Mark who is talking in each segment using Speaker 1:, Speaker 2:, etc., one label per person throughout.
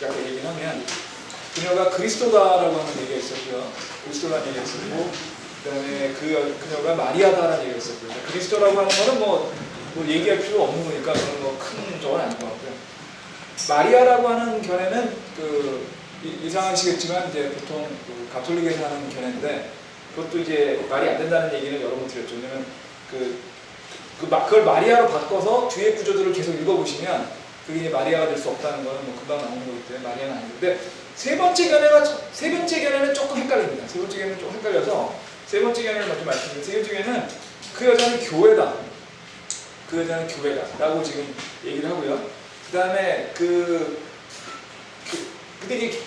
Speaker 1: 갖고 얘기를 하면 그녀가 그리스도다라고 하는 얘기가 있었고요. 그리스도라는 얘기가 있었고 그다음에 그녀가 마리아다라는 얘기가 있었고요. 그리스도라고 하는 거는 뭐 얘기할 필요 없는 거니까 그건 뭐 큰 적은 아닌 것 같고요. 마리아라고 하는 견해는 이상하시겠지만 이제 보통 가톨릭에서 하는 견해인데 그것도 이제 말이 안 된다는 얘기는 여러 번 드렸죠. 왜냐면 그걸 마리아로 바꿔서 뒤에 구조들을 계속 읽어보시면 그게 마리아가 될 수 없다는 거는 뭐 금방 나오는 거기 때문에 마리아는 아닌데 세 번째 견해는 조금 헷갈립니다. 세 번째 견해는 조금 헷갈려서 세 번째 견해를 먼저 말씀드리면 세 번째 견해는 그 여자는 교회다. 그 여자는 교회다라고 지금 얘기를 하고요. 그 다음에 근데 이제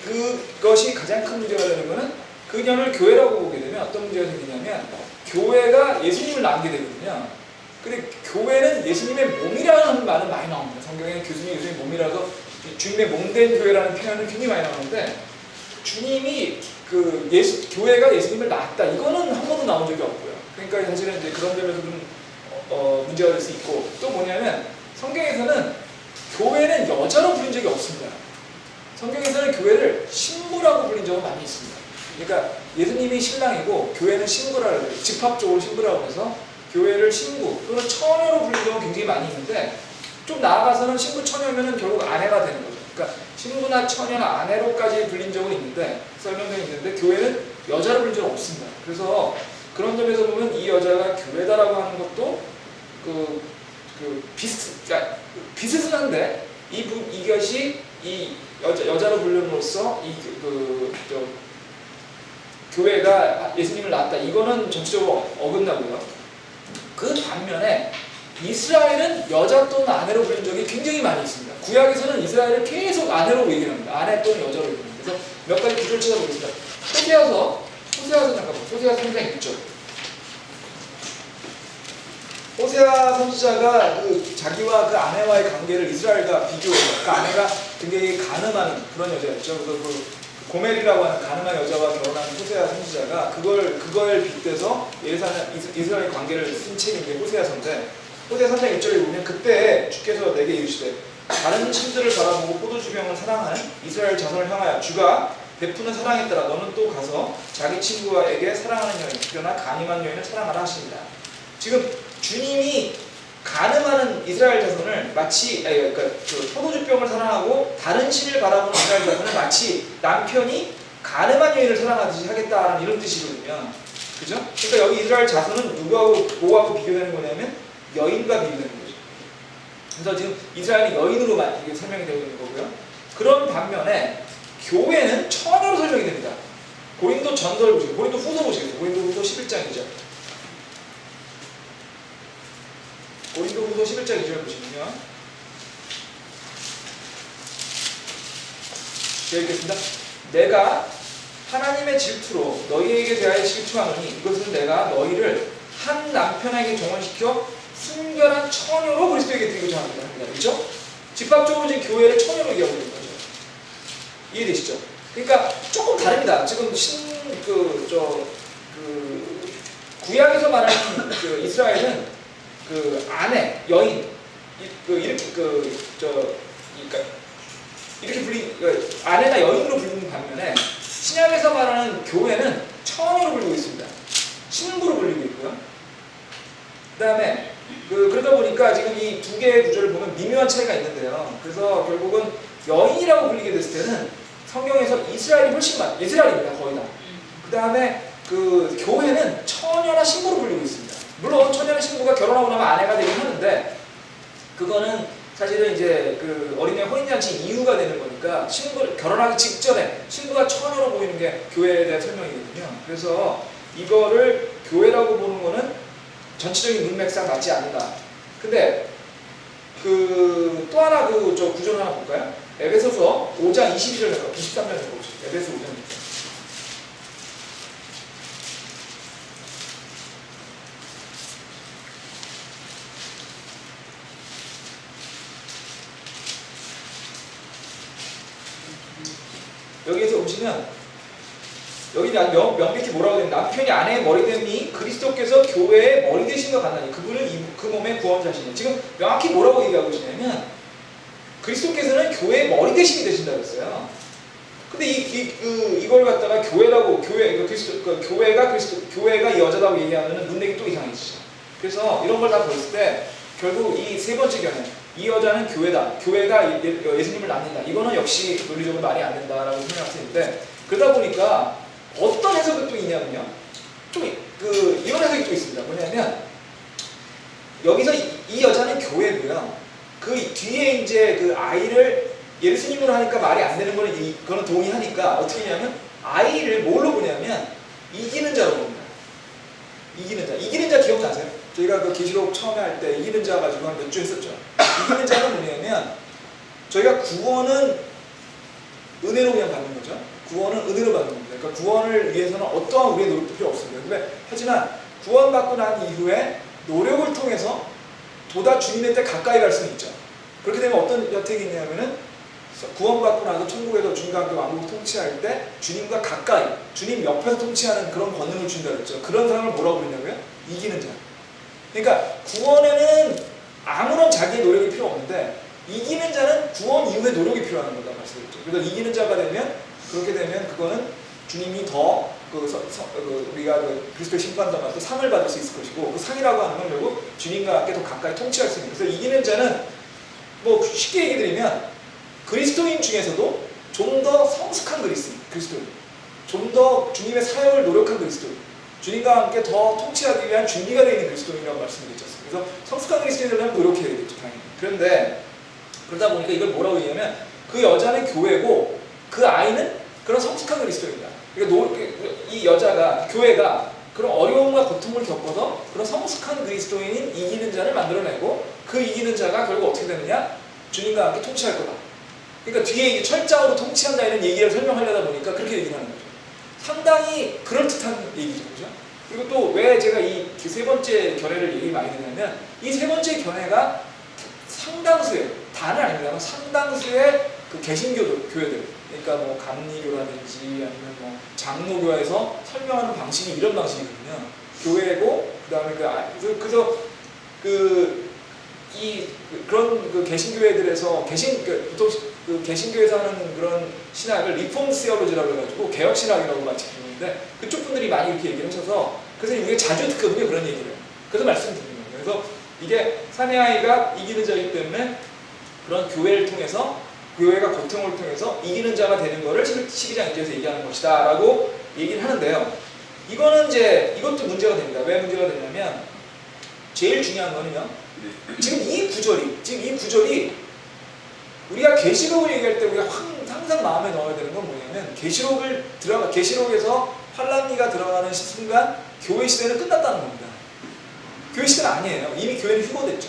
Speaker 1: 그것이 가장 큰 문제가 되는 거는 그녀를 교회라고 보게 되면 어떤 문제가 생기냐면 교회가 예수님을 낳게 되거든요. 근데 교회는 예수님의 몸이라는 말은 많이 나옵니다. 성경에 예수님의 몸이라서 주님의 몸된 교회라는 표현은 굉장히 많이 나오는데 주님이 교회가 예수님을 낳았다. 이거는 한 번도 나온 적이 없고요. 그러니까 사실은 이제 그런 점에서 좀 문제가 될 수 있고 또 뭐냐면 성경에서는 교회는 여자로 부른 적이 없습니다. 성경에서는 교회를 신부라고 불린 적은 많이 있습니다. 그러니까 예수님이 신랑이고 교회는 신부라고 해요. 집합적으로 신부라고 해서 교회를 신부 또는 처녀로 불린 경우가 굉장히 많이 있는데 좀 나아가서는 신부 처녀면은 결국 아내가 되는 거죠. 그러니까 신부나 처녀나 아내로까지 불린 적은 있는데 설명되어 있는데 교회는 여자로 불린 적은 없습니다. 그래서 그런 점에서 보면 이 여자가 교회다라고 하는 것도 비슷은 한데 이것이 이 여자로 불림으로써 교회가 예수님을 낳았다. 이거는 전체적으로 어긋나고요. 그 반면에 이스라엘은 여자 또는 아내로 불린 적이 굉장히 많이 있습니다. 구약에서는 이스라엘을 계속 아내로 얘기를 합니다. 아내 또는 여자로 얘기를 합니다. 그래서 몇 가지 구조를 찾아보겠습니다. 호세아서 3장 6절. 호세아 선지자가 자기와 그 아내와의 관계를 이스라엘과 비교해요. 그 아내가 굉장히 가늠한 그런 여자였죠. 그래서 고멜이라고 하는 가늠한 여자와 결혼한 호세아 선지자가 그걸 빗대서 이스라엘 관계를 쓴 책이 이제 호세아서인데 호세아 3장 1절에 보면 그때 주께서 내게 이르시되 다른 신들을 바라보고 포도주병을 사랑하는 이스라엘 자손을 향하여 주가 베푸는 사랑에 따라 너는 또 가서 자기 친구에게 사랑하는 여인 그러나 간임한 여인을 사랑하라 하십니다. 지금 주님이 간음하는 이스라엘 자손을 마치 포도주병을 사랑하고 다른 신을 바라보는 이스라엘 자손을 마치 남편이 간음한 여인을 사랑하듯이 하겠다라는 이런 뜻이거든요. 그죠? 그러니까 여기 이스라엘 자손은 뭐하고 비교되는 거냐면 여인과 비교되는 거죠. 그래서 지금 이스라엘이 여인으로만 이게 설명이 되고 있는 거고요. 그런 반면에 교회는 처녀로 설명이 됩니다. 고린도 전서를 보시고 고린도 후서 보시겠어요. 고린도 후서 11장이죠. 고린도 후서 11장 2절 보시면요. 제가 읽겠습니다. 내가 하나님의 질투로 너희에게 대하여 질투하노니 이것은 내가 너희를 한 남편에게 종언시켜 순결한 처녀로 그리스도에게 드리고자 합니다. 그렇죠? 집합적으로 지금 교회를 처녀로 얘기하고 있는 거죠. 이해되시죠? 그러니까 조금 다릅니다. 지금 구약에서 말하는 이스라엘은 아내, 여인, 이렇게 아내나 여인으로 불리는 반면에 신약에서 말하는 교회는 처녀로 불리고 있습니다. 신부로 불리고 있고요. 그 다음에 그러다 보니까 지금 이 두 개의 구조를 보면 미묘한 차이가 있는데요. 그래서 결국은 여인이라고 불리게 됐을 때는 성경에서 이스라엘이 훨씬 이스라엘입니다. 거의 다. 그 다음에 교회는 처녀나 신부로 불리고 있습니다. 물론 처녀나 신부가 결혼하고 나면 아내가 되긴 하는데 그거는 사실은 이제 어린애 혼인잔치 이유가 되는 거니까 결혼하기 직전에 신부가 처녀로 보이는 게 교회에 대한 설명이거든요. 그래서 이거를 교회라고 보는 거는 전체적인 문맥상 맞지 않는다. 근데 또 하나 구조를 하나 볼까요? 에베소서 5장 22절 23절 보시죠. 에베소 5장 22절. 여기에서 보시면 여기 명백히 뭐라고 되냐면 남편이 아내의 머리됨이 그리스도께서 교회의 머리 되신 것 같나니 그분은 그 몸의 구원자시니 지금 명확히 뭐라고 얘기하고 계시냐면 그리스도께서는 교회의 머리 대신이 되신다고 했어요. 근데 이걸 갖다가 교회라고 교회가 이 여자라고 얘기하면은 눈내기 또 이상해지죠. 그래서 이런 걸 다 보였을 때 결국 이 세 번째 견해, 이 여자는 교회다, 교회가 예수님을 낳는다, 이거는 역시 논리적으로 말이 안 된다라고 생각할 수 있는데, 그러다 보니까 어떤 해석이 또 있냐면요, 좀 이런 해석이 또 있습니다. 뭐냐면 여기서 이 여자는 교회고요, 그 뒤에 이제 그 아이를 예수님으로 하니까 말이 안 되는 거는 그거는 동의하니까 어떻게 하냐면 아이를 뭘로 보냐면 이기는 자로 봅니다. 이기는 자 기억나세요? 저희가 그 계시록 처음에 할 때 이기는 자 가지고 한 몇 주 했었죠. 이기는 자는 뭐냐면 저희가 구원은 은혜로 그냥 받는 거죠. 구원은 은혜로 받는 겁니다. 그러니까 구원을 위해서는 어떠한 우리의 노력도 필요 없습니다. 하지만 구원받고 난 이후에 노력을 통해서 보다 주님의 때 가까이 갈 수는 있죠. 그렇게 되면 어떤 혜택이 있냐면은 구원받고 나서 천국에서 주님과 함께 왕국을 통치할 때 주님과 가까이, 주님 옆에서 통치하는 그런 권능을 준다 그랬죠. 그런 사람을 뭐라고 부르냐고요? 이기는 자. 그러니까 구원에는 아무런 자기의 노력이 필요 없는데 이기는 자는 구원 이후에 노력이 필요한 거다 말씀드렸죠. 그래서 이기는 자가 되면, 그렇게 되면 그거는 주님이 더 우리가 그리스도의 심판당할 때 상을 받을 수 있을 것이고, 그 상이라고 하는 건 결국 주님과 함께 더 가까이 통치할 수 있는. 그래서 이기는 자는 뭐 쉽게 얘기 드리면 그리스도인 중에서도 좀 더 성숙한 그리스도인, 좀 더 주님의 사역을 노력한 그리스도인, 주님과 함께 더 통치하기 위한 준비가 되어 있는 그리스도인이라고 말씀드렸잖아요. 그래서 성숙한 그리스도인이 되려면 노력해야 되겠죠, 당연히. 그런데 그러다 보니까 이걸 뭐라고 얘기하면 그 여자는 교회고 그 아이는 그런 성숙한 그리스도인이다. 그러니까 이 여자가, 교회가 그런 어려움과 고통을 겪어서 그런 성숙한 그리스도인인 이기는 자를 만들어내고, 그 이기는 자가 결국 어떻게 되느냐? 주님과 함께 통치할 거다. 그러니까 뒤에 철장으로 통치한다 이런 얘기를 설명하려다 보니까 그렇게 얘기를 하는 거죠. 상당히 그럴듯한 얘기죠. 그죠? 그리고 또 왜 제가 이 세 번째 견해를 얘기 많이 드냐면, 이 세 번째 견해가 상당수의, 다는 아닙니다만 상당수의 그 개신교 교회들, 그러니까 뭐 감리교라든지 아니면 뭐 장로교에서 설명하는 방식이 이런 방식이거든요. 교회고 그다음에 그래서 그런 그 개신교회들에서 보통 그 개신교에서 하는 그런 신학을 리폼 시어로지라고 해가지고 개혁 신학이라고 마치 부르는데, 그쪽 분들이 많이 이렇게 얘기를 하셔서 그래서 이게 자주 듣거든요, 그런 얘기를. 그래서 말씀드리는 거예요. 그래서 이게 사내 아이가 이기는 자이기 때문에 그런 교회를 통해서, 교회가 고통을 통해서 이기는 자가 되는 것을 12장 1절에서 얘기하는 것이다 라고 얘기를 하는데요. 이거는 이제 이것도 문제가 됩니다. 왜 문제가 되냐면 제일 중요한 거는요, 지금 이 구절이 우리가 계시록을 얘기할 때 우리가 항상 마음에 넣어야 되는 건 뭐냐면, 계시록에서 환란기가 들어가는 순간 교회 시대는 끝났다는 겁니다. 교회 시대는 아니에요. 이미 교회는 휴거됐죠.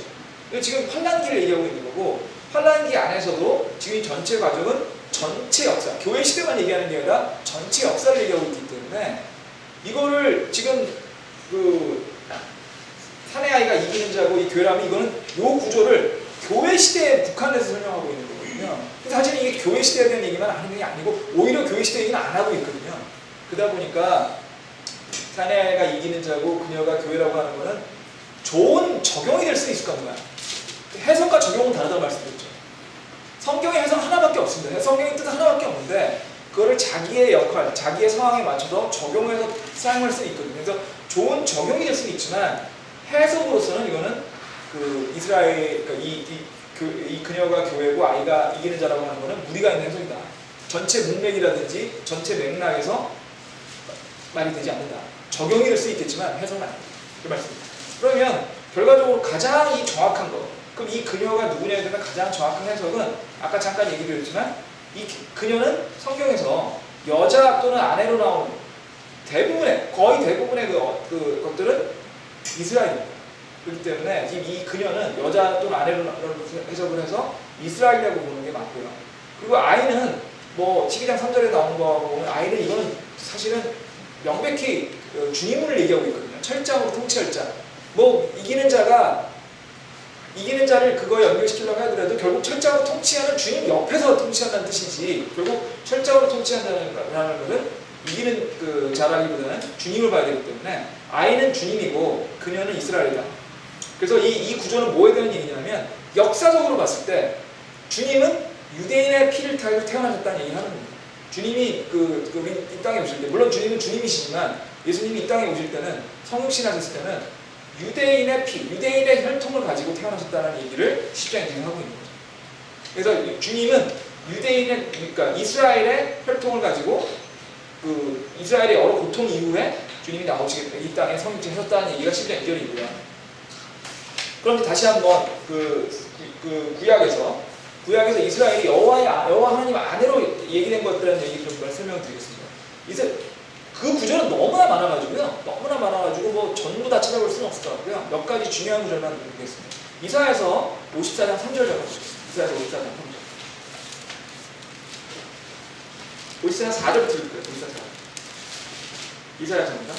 Speaker 1: 지금 환란기를 얘기하고 있는 거고, 환란기 안에서도 지금 이 전체 과정은 전체 역사, 교회 시대만 얘기하는 게 아니라 전체 역사를 얘기하고 있기 때문에 이거를 지금 사내 아이가 이기는 자고 이 교회라면 이거는 요 구조를 교회 시대에 북한에서 설명하고 있는 거거든요. 사실 이게 교회 시대에 대한 얘기만 하는 게 아니고 오히려 교회 시대 얘기는 안 하고 있거든요. 그러다 보니까 사내 아이가 이기는 자고 그녀가 교회라고 하는 거는 좋은 적용이 될 수 있을 겁니다. 해석과 적용은 다르다고 말씀드렸죠. 성경의 해석 하나밖에 없습니다. 성경의 뜻은 하나밖에 없는데 그거를 자기의 역할, 자기의 상황에 맞춰서 적용해서 사용할 수 있거든요. 그래서 좋은 적용이 될 수는 있지만 해석으로서는 이거는 그 이스라엘, 그러니까 이 그녀가 교회고 아이가 이기는 자라고 하는 거는 무리가 있는 해석이다. 전체 문맥이라든지 전체 맥락에서 말이 되지 않는다. 적용이 될 수 있겠지만 해석은 아닙니다. 그 말씀입니다. 그러면 결과적으로 가장 이 정확한 거, 그럼 이 그녀가 누구냐에 대한 가장 정확한 해석은 아까 잠깐 얘기 드렸지만 이 그녀는 성경에서 여자 또는 아내로 나오는 거의 대부분의 그 것들은 이스라엘입니다. 그렇기 때문에 지금 이 그녀는 여자 또는 아내로 해석을 해서 이스라엘이라고 보는 게 맞고요. 그리고 아이는 뭐 12장 3절에 나오는 거 보면 아이는 이거는 사실은 명백히 주님을 얘기하고 있거든요. 철장으로 통치할 자. 뭐 이기는 자를 그거에 연결시키려고 하더라도 결국 철장으로 통치하는 주님 옆에서 통치한다는 뜻이지, 결국 철장으로 통치한다는 것은 이기는 그 자라기보다는 주님을 봐야 되기 때문에 아이는 주님이고 그녀는 이스라엘이다. 그래서 이 구조는 뭐에 대한 얘기냐면 역사적으로 봤을 때 주님은 유대인의 피를 타고 태어나셨다는 얘기를 하는 겁니다. 주님이 이 땅에 오실 때, 물론 주님은 주님이시지만 예수님이 이 땅에 오실 때는 성육신 하셨을 때는 유대인의 피, 유대인의 혈통을 가지고 태어나셨다는 얘기를 10장에 하고 있는 거죠. 그래서 주님은 유대인의, 그러니까 이스라엘의 혈통을 가지고 이스라엘의 여러 고통 이후에 주님이 나오시게 이 땅에 성육신 하셨다는 얘기가 10장 2절이고요. 그럼 다시 한번 구약에서 이스라엘이 여호와 하나님 아내로 얘기된 것들에 얘기를 좀 설명드리겠습니다. 그 구절은 너무나 많아가지고 뭐 전부 다 찾아볼 수는 없을 것 같고요. 몇 가지 중요한 구절만 드리겠습니다. 이사야서 54장 3절 적어주시겠습니다. 이사야서 54장 3절. 54장 4절부터 읽을게요. 54장 4절. 이사야서입니다.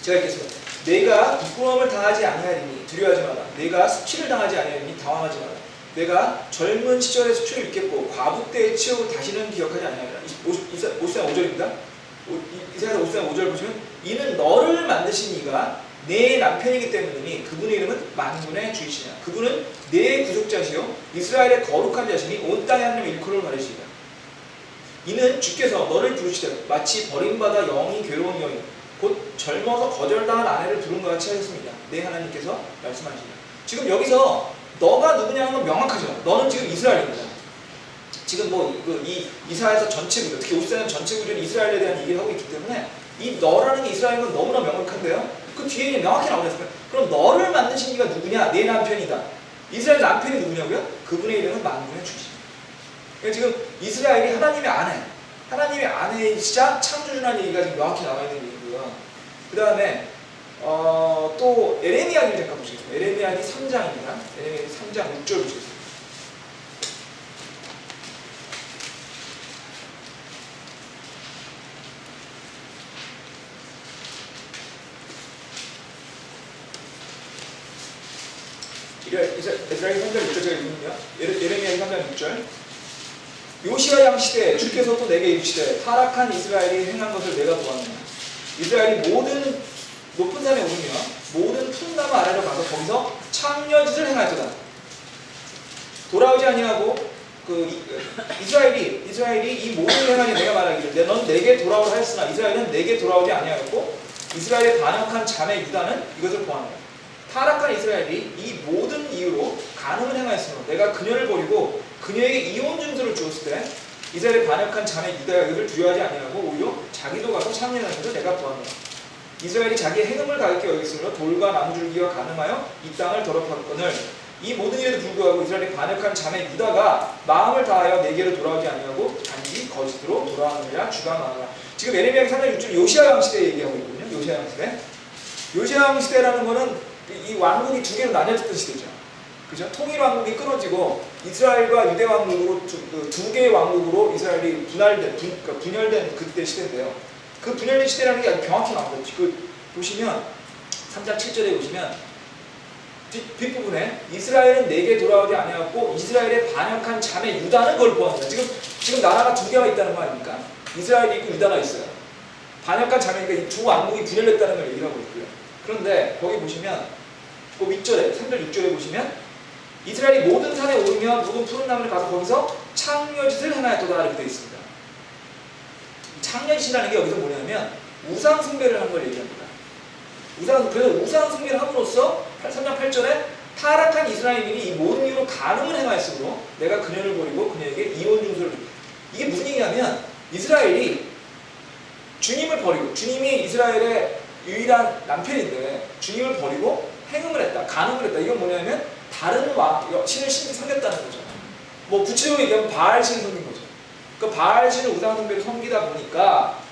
Speaker 1: 제가 읽겠습니다. 내가 부끄러움을 당하지 아니하리니 두려워하지 마라. 내가 수치를 당하지 아니하리니 당황하지 마라. 내가 젊은 시절의 수치를 잊겠고 과부 때의 치욕을 다시는 기억하지 아니하리라. 54장 5절입니다. 이사야서 54장 5절 보시면 이는 너를 만드신 이가 내 남편이기 때문이니 그분의 이름은 만군의 주이시냐. 그분은 내 구속자시요 이스라엘의 거룩한 자시니 온 땅에 하나님의 일컬음을 가리시리라. 이는 주께서 너를 부르시되 마치 버림받아 영이 괴로운 여인 곧 젊어서 거절당한 아내를 부른 것 같이 하셨습니다. 내 하나님께서 말씀하시니라. 지금 여기서 너가 누구냐는 건 명확하죠. 너는 지금 이스라엘입니다. 지금 이 이사야서 전체 구절, 특히 54년 전체 구절이 이스라엘에 대한 얘기를 하고 있기 때문에 이 너라는 게 이스라엘인 건 너무나 명확한데요. 그 뒤에 명확히 나오겠습니다. 그럼 너를 만드신 이가 누구냐? 내 남편이다. 이스라엘 남편이 누구냐고요? 그분의 이름은 만군의 주시입니다. 그러니까 지금 이스라엘이 하나님의 아내이시자 창조주라는 얘기가 지금 명확히 나와 있는 얘기고요. 그 다음에 또 에레미야를 잠깐 보시겠습니다. 에레미야기 3장입니다. 에레미야기 3장 6절 보시겠습니다. 에스라엘 3장 6절 제가 읽는요. 에레미야기 3장 6절. 요시야 양 시대에 주께서 또 내게 이르시되 타락한 이스라엘이 행한 것을 내가 보았느냐. 이스라엘이 모든 높은 산에 오르며 모든 푸른 나무 아래로 가서 거기서 창녀짓을 행하였도다. 돌아오지 아니하고 이스라엘이 이 모든 행하니 내가 말하기를 넌 내게 돌아오라 하였으나 이스라엘은 내게 돌아오지 아니하였고 이스라엘의 반역한 자매 유다는 이것을 보았느냐. 타락한 이스라엘이 이 모든 이유로 간음을 행하였으므로 내가 그녀를 버리고 그녀에게 이혼 증서를 주었을 때 이스라엘의 반역한 자매 유다가 이를 두려워하지 아니하고 오히려 자기도 가서 창녀하는 것을 내가 보았노라. 이스라엘이 자기의 행음을 가볍게 여겼으므로 돌과 나무줄기와 간음하여 이 땅을 더럽혔거늘 이 모든 일에도 불구하고 이스라엘의 반역한 자매 유다가 마음을 다하여 내게로 돌아오지 아니하고 단지 거짓으로 돌아오느니라 주가 말하라. 지금 에레미야기 3장 6절 요시야 왕 시대 얘기하고 있거든요. 요시야 왕 시대. 요시야 왕 시대라는 거는 이 왕국이 두 개로 나뉘어졌던 시대죠. 그죠? 통일 왕국이 끊어지고 이스라엘과 유대 왕국으로 두 개의 왕국으로 이스라엘이 분열된 그때 시대인데요. 그 분열된 시대라는 게 아주 명확히 나옵니다. 보시면 3장 7절에 보시면 뒷부분에 이스라엘은 내게 돌아오지 아니하였고 이스라엘의 반역한 자매 유다는 그걸 보았습니다. 지금 나라가 두 개가 있다는 거 아닙니까? 이스라엘이 있고 유다가 있어요. 반역한 자매니까 이 두 왕국이 분열됐다는 걸 얘기하고 있고요. 그런데 거기 보시면 그 윗절에 3절 6절에 보시면 이스라엘이 모든 산에 오르며 모든 푸른 나무를 가서 거기서 창녀짓을 행하였도다 이렇게 되어 있습니다. 창녀짓이라는 게 여기서 뭐냐면 우상 숭배를 한 걸 얘기합니다. 그래서 우상 숭배를 함으로써 3장 8절에 타락한 이스라엘인이 이 모든 이유로 간음을 행하였으므로 내가 그녀를 버리고 그녀에게 이혼 증서를 줍니다. 이게 무슨 얘기냐면 이스라엘이 주님을 버리고 주님이 이스라엘의 유일한 남편인데 주님을 버리고 행음을 했다, 간음을 했다. 이건 뭐냐면 다른 신을 섬겼다는 거죠. 뭐 구체적으로 얘기하면 바알 신을 섬긴 거죠. 그 바알 신을 우상 숭배를 섬기다 보니까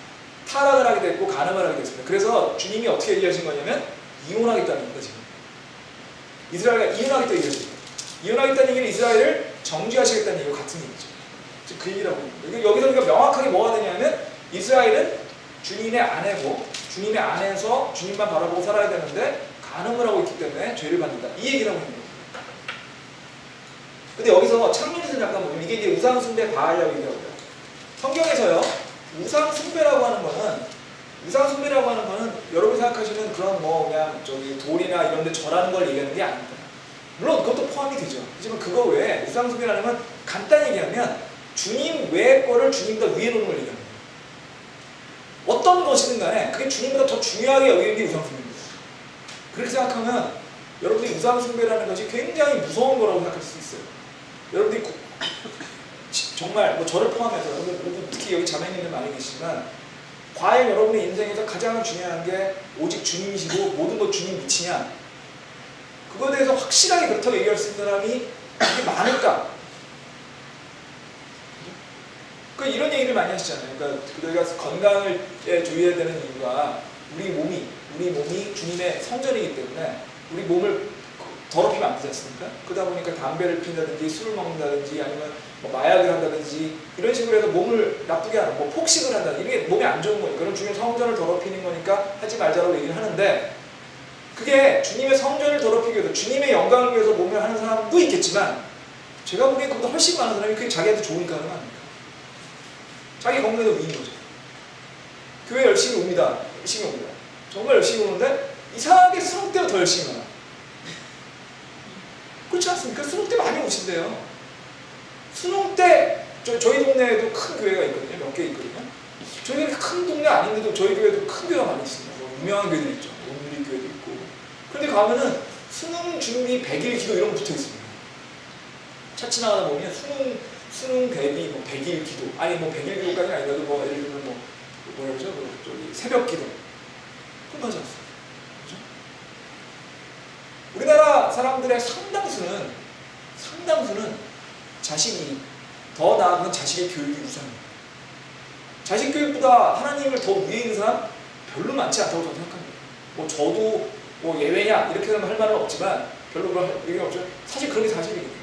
Speaker 1: 타락을 하게 됐고 간음을 하게 됐습니다. 그래서 주님이 어떻게 얘기하신 거냐면 이혼하겠다는 겁니다. 지금 이스라엘과 이혼하겠다는 얘기였습니다. 이혼하겠다는 얘기는 이스라엘을 정죄하시겠다는 얘기와 같은 얘기죠. 지금 그 얘기라고 합니다. 여기서 우리가 명확하게 뭐가 되냐면 이스라엘은 주님의 아내고 주님의 안에서 주님만 바라보고 살아야 되는데 간음을 하고 있기 때문에 죄를 받는다. 이 얘기를 하고 있는 겁니다. 근데 여기서 창녀짓을 잠깐 보면 이게 이제 우상숭배 바알이라고 얘기하고요. 성경에서요 우상숭배라고 하는 거는 우상 숭배라고 하는 거는 여러분이 생각하시는 그런 뭐 그냥 저기 돌이나 이런 데 절하는 걸 얘기하는 게 아닙니다. 물론 그것도 포함이 되죠. 하지만 그거 외에 우상 숭배라는 건 간단히 얘기하면 주님 외의 거를 주님보다 위에 놓는 걸 얘기하는 거예요. 어떤 것이든 간에 그게 주님보다 더 중요하게 여기는 게 우상 숭배입니다. 그렇게 생각하면 여러분이 우상 숭배라는 것이 굉장히 무서운 거라고 생각할 수 있어요. 여러분들이 정말 뭐 저를 포함해서 여러분 특히 여기 자매님들 많이 계시지만 과연 여러분의 인생에서 가장 중요한 게 오직 주님이시고 모든 것 주님 미치냐? 그거에 대해서 확실하게 그렇다고 얘기할 수 있는 사람이 그렇게 많을까? 그러니까 이런 얘기를 많이 하시잖아요. 그러니까 우리가 건강을 주의해야 되는 이유가 우리 몸이 주님의 성전이기 때문에 우리 몸을 더럽히면 안 되지 않습니까? 그러다 보니까 담배를 피운다든지 술을 먹는다든지 아니면 뭐 마약을 한다든지 이런 식으로 해서 몸을 나쁘게 하는 뭐 폭식을 한다든지 이게 몸에 안 좋은 거니까 그럼 주님의 성전을 더럽히는 거니까 하지 말자라고 얘기를 하는데 그게 주님의 성전을 더럽히기 위해서 주님의 영광을 위해서 몸을 하는 사람도 있겠지만 제가 보기엔 그보다 훨씬 많은 사람이 그게 자기한테 좋으니까 하는 거 아닙니까? 자기 건강에도 위인 거죠. 교회 열심히 옵니다. 정말 열심히 오는데 이상하게 수능 때가 더 열심히 와요. 그렇지 않습니까? 수능 때 많이 오신대요. 수능 때 저희 동네에도 큰 교회가 있거든요. 몇 개 있거든요. 저희 큰 동네 아닌데도 저희 교회도 큰 교회가 많이 있습니다. 유명한 교회도 있죠. 온누리 교회도 있고. 그런데 가면은 수능 준비 100일 기도 이런 거 붙어 있습니다. 차 지나가다 보면 수능 대비 뭐 100일 기도 아니 뭐 100일 기도까지는 아니라도 뭐 예를 들면 뭐 뭐라 그러죠? 저기 새벽 기도 그건 하지 않습니다. 그렇죠? 우리나라 사람들의 상당수는 자신이 더 나아가는 자식의 교육이 우선입니다. 자식 교육보다 하나님을 더 위에 있는 사람 별로 많지 않다고 저는 생각합니다. 뭐 저도 뭐 예외냐 이렇게 할 말은 없지만 별로 그런 얘기가 없죠. 사실 그런 게 사실이거든요.